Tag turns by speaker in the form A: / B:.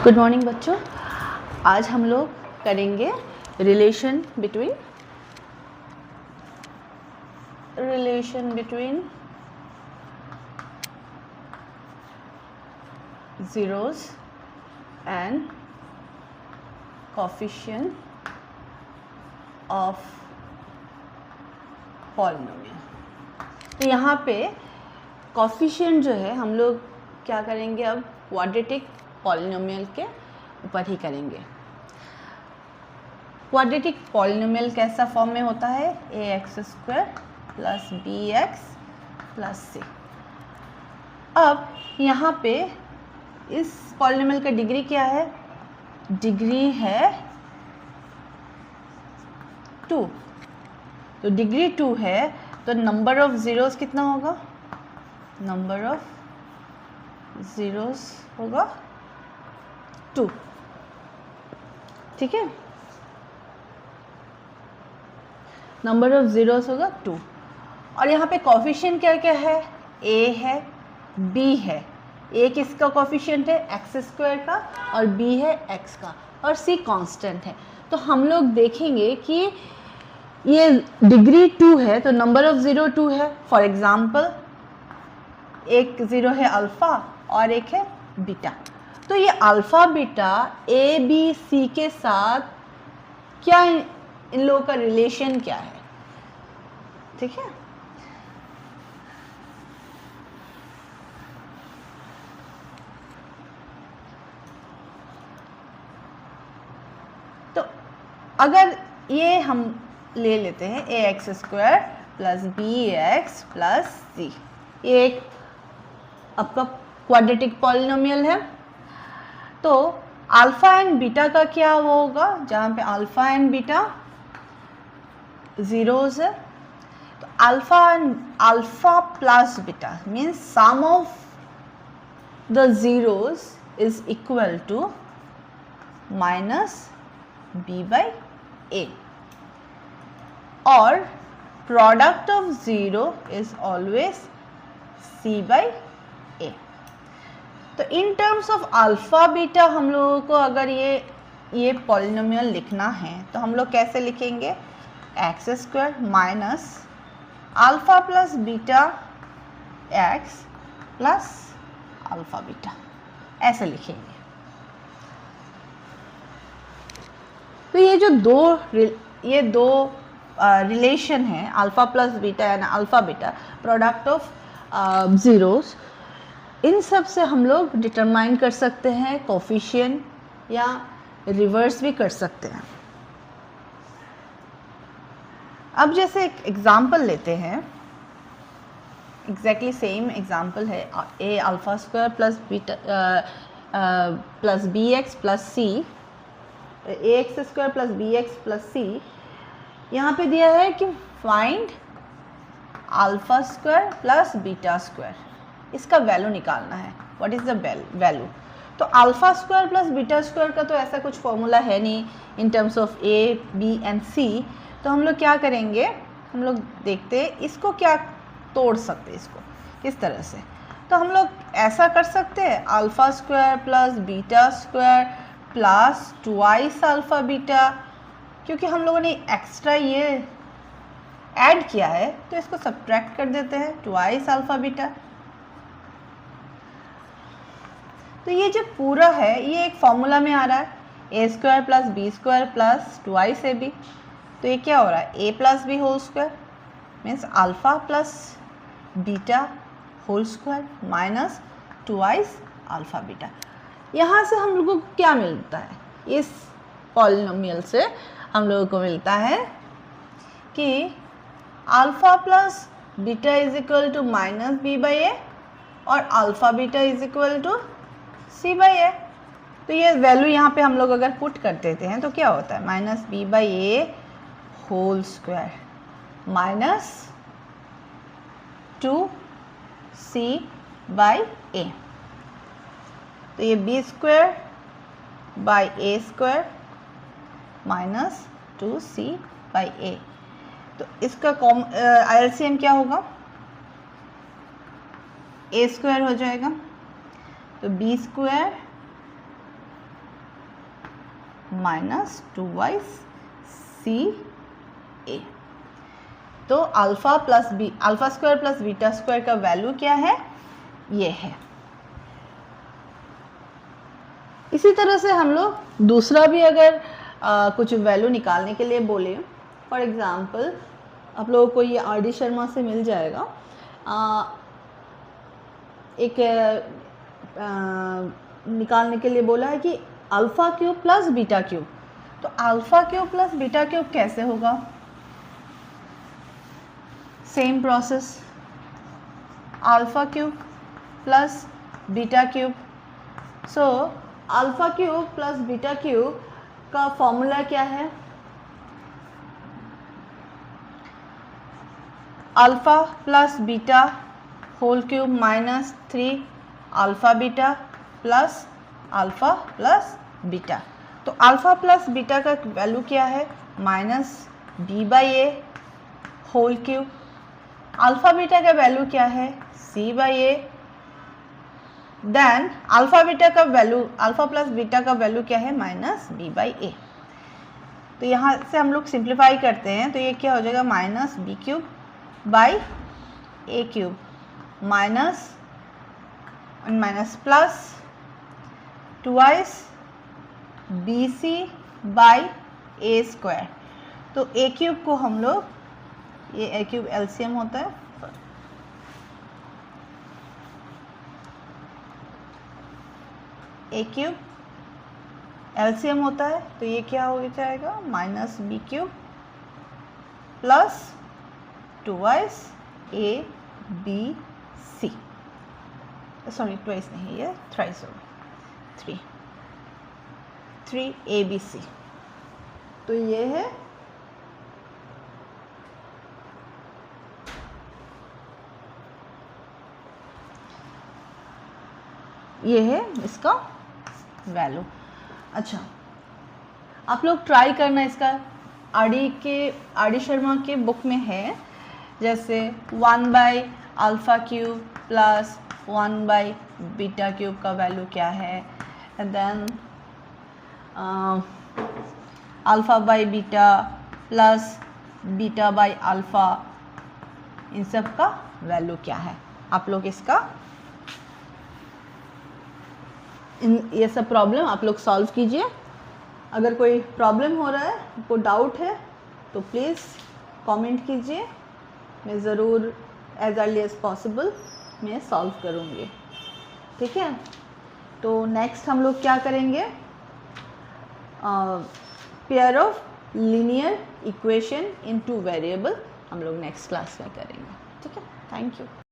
A: Good morning बच्चों। आज हम लोग करेंगे relation between zeros and coefficient of polynomial। तो यहाँ पे coefficient जो है हम लोग क्या करेंगे, अब क्वाड्रेटिक पॉलिनोमियल के ऊपर ही करेंगे। क्वाड्रेटिक पॉलिनोमियल कैसा फॉर्म में होता है, ax² plus bx plus c। अब यहाँ पे इस पॉलिनोमियल का डिग्री क्या है, डिग्री है 2। तो डिग्री 2 है तो नंबर ऑफ ज़ीरोस कितना होगा, नंबर ऑफ ज़ीरोस होगा 2। ठीक है, नंबर ऑफ ज़ीरोस होगा 2। और यहाँ पे कॉफिशिएंट क्या क्या है, a है, b है। a किसका कॉफिशिएंट है, x² का, और b है x का, और c कांस्टेंट है। तो हम लोग देखेंगे कि ये डिग्री 2 है तो नंबर ऑफ ज़ीरो 2 है। फॉर एग्जांपल एक ज़ीरो है अल्फ़ा और एक है बीटा। तो ये alpha beta A B C के साथ क्या, इन लोगों का रिलेशन क्या है, ठीक है। तो अगर ये हम ले लेते हैं ax² plus bx plus c, ये एक आपका क्वाड्रेटिक पॉलिनोमियल है। तो अल्फा एंड बीटा का क्या वो होगा, जहाँ पे अल्फा एंड बीटा ज़ीरोज़ है, तो alpha plus beta means sum of the zeros is equal to minus b by a, और product of zero is always c by a। तो in terms of alpha beta हम लोगों को अगर ये polynomial लिखना है तो हम लोग कैसे लिखेंगे, x² minus alpha plus beta x plus alpha beta, ऐसे लिखेंगे। तो ये दो रिलेशन है, alpha plus beta and alpha beta, product of zeros, इन सब से हम लोग डिटरमाइन कर सकते हैं कोफिशिएंट, या रिवर्स भी कर सकते हैं। अब जैसे एक एग्जांपल लेते हैं, एग्जैक्टली सेम एग्जांपल है, a² plus beta plus bx plus c, ax² plus bx plus c। यहाँ पे दिया है कि फाइंड α² प्लस β², इसका वैल्यू निकालना है, व्हाट इज़ द वैल्यू। तो α² प्लस β² का तो ऐसा कुछ फॉर्मूला है नहीं इन terms of a b and c। तो हम लोग क्या करेंगे, हम लोग देखते हैं इसको क्या तोड़ सकते हैं, इसको किस तरह से। तो हम लोग ऐसा कर सकते हैं, α² plus β² plus twice alpha beta, क्योंकि हम लोगों ने एक्स्ट्रा ये ऐड किया है तो इसको सब्ट्रैक्ट कर देते हैं, ट्वाइस अल्फ़ा बीटा। तो ये जो पूरा है ये एक फॉर्मूला में आ रहा है, a² plus b² plus twice ab। तो ये क्या हो रहा है, a plus B whole square means alpha plus beta whole square minus twice alpha beta. यहाँ से हम लोगों को क्या मिलता है, इस पॉलिनोमियल से हम लोगों को मिलता है कि alpha plus beta is equal to minus b by a, और alpha beta is equal to c by a. तो ये वैल्यू यहाँ पे हम लोग अगर पुट कर देते हैं तो क्या होता है, minus b by a whole square minus 2c by a. तो ये b² by a² minus 2c by a. तो इसका LCM क्या होगा, a² हो जाएगा, तो b² माइनस 2yc a। तो alpha plus B, alpha square plus beta square का वैल्यू क्या है, ये है। इसी तरह से हम लोग दूसरा भी अगर कुछ वैल्यू निकालने के लिए बोले, फॉर एग्जांपल आप लोगों को ये आर डी शर्मा से मिल जाएगा, एक निकालने के लिए बोला है कि alpha cube plus beta cube. तो alpha cube plus beta cube कैसे होगा, same process, alpha cube plus beta cube. So alpha cube plus beta cube का फॉर्मूला क्या है, alpha plus beta whole cube minus 3 alpha beta plus alpha plus beta. तो alpha plus beta का value क्या है, minus b/a whole cube. Alpha beta का value क्या है, c/a। देन अल्फ़ा बीटा का वैल्यू, अल्फ़ा प्लस बीटा का value क्या है, माइनस b/a। तो यहाँ से हम लोग सिंप्लीफाई करते हैं, तो ये क्या हो जाएगा, minus b cube by a cube minus minus plus 2y bc by a square. तो a क्यूब को हम लोग, ये a क्यूब एलसीएम होता है, a क्यूब एलसीएम होता है, तो ये क्या हो जाएगा, minus b cube plus 2y a b c, sorry twice नहीं, ये थ्राइस होगा, 3 a b c। तो ये है इसका वैल्यू। अच्छा, आप लोग ट्राई करना, इसका आर डी शर्मा के बुक में है, जैसे 1/अल्फ़ा क्यूब प्लस 1/बीटा क्यूब का वैल्यू क्या है, and then alpha by beta plus beta by alpha, इन सब का वैल्यू क्या है। आप लोग इसका ये सब प्रॉब्लम आप लोग सॉल्व कीजिए। अगर कोई प्रॉब्लम हो रहा है, आपको डाउट है, तो प्लीज़ कमेंट कीजिए, मैं ज़रूर एज अर्ली एज पॉसिबल मैं सॉल्व करूँगी, ठीक है। तो नेक्स्ट हम लोग क्या करेंगे, pair of linear equation in 2 variable हम लोग नेक्स्ट क्लास में करेंगे, ठीक है। Thank you.